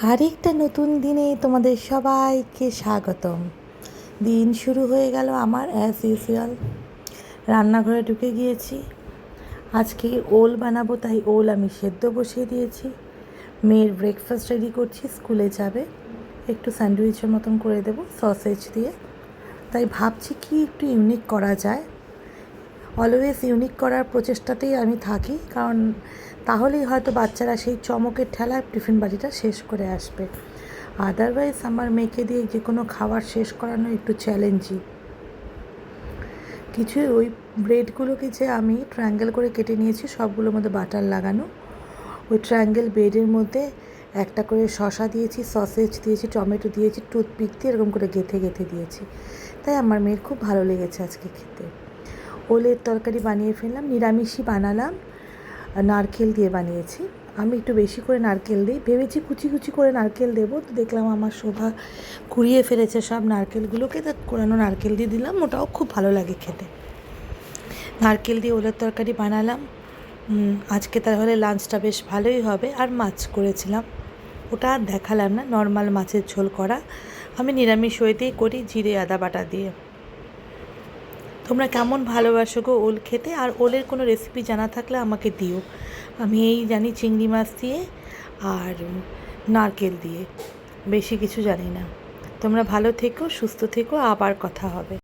আরেকটা নতুন দিনে তোমাদের সবাইকে স্বাগতম। দিন শুরু হয়ে গেল আমার অ্যাজ ইউজুয়াল। রান্নাঘরে ঢুকে গিয়েছি। আজকে ওল বানাবো, তাই ওল আমি সেদ্ধ বসিয়ে দিয়েছি। মেয়ের ব্রেকফাস্ট রেডি করছি, স্কুলে যাবে। একটু স্যান্ডউইচের মতন করে দেবো সসেজ দিয়ে। তাই ভাবছি কি একটু ইউনিক করা যায়। অলওয়েজ ইউনিক করার প্রচেষ্টাতেই আমি থাকি, কারণ তাহলেই হয়তো বাচ্চারা সেই চমকের ঠেলায় টিফিন বাটিটা শেষ করে আসবে। আদারওয়াইজ আমার মেয়েকে দিয়ে যে কোনো খাবার শেষ করানো একটু চ্যালেঞ্জিং। কিছু ওই ব্রেডগুলোকে যে আমি ট্রায়াঙ্গেল করে কেটে নিয়েছি, সবগুলোর মধ্যে বাটার লাগানো। ওই ট্রায়াঙ্গেল ব্রেডের মধ্যে একটা করে শসা দিয়েছি, সসেজ দিয়েছি, টমেটো দিয়েছি, টুথপিক দিয়ে এরকম করে গেঁথে গেঁথে দিয়েছি। তাই আমার মেয়ের খুব ভালো লেগেছে আজকে খেতে। ওলের তরকারি বানিয়ে ফেললাম, নিরামিষই বানালাম, নারকেল দিয়ে বানিয়েছি। আমি একটু বেশি করে নারকেল দিই, ভেবেছি কুচি কুচি করে নারকেল দেবো, তো দেখলাম আমার শোভা কুড়িয়ে ফেলেছে সব নারকেলগুলোকে, তা কোরানো নারকেল দিয়ে দিলাম। ওটাও খুব ভালো লাগে খেতে। নারকেল দিয়ে ওলের তরকারি বানালাম। আজকে তাহলে লাঞ্চটা বেশ ভালোই হবে। আর মাছ করেছিলাম, ওটা আর দেখালাম না, নর্মাল মাছের ঝোল করা। আমি নিরামিষ ওয়েতেই করি, জিরে আদা বাটা দিয়ে। তোমরা কেমন ভালোবাসো গো ওল খেতে? আর ওলের কোনো রেসিপি জানা থাকলে আমাকে দিও। আমি এই জানি চিংড়ি মাছ দিয়ে আর নারকেল দিয়ে, বেশি কিছু জানি না। তোমরা ভালো থেকো, সুস্থ থেকো, আবার কথা হবে।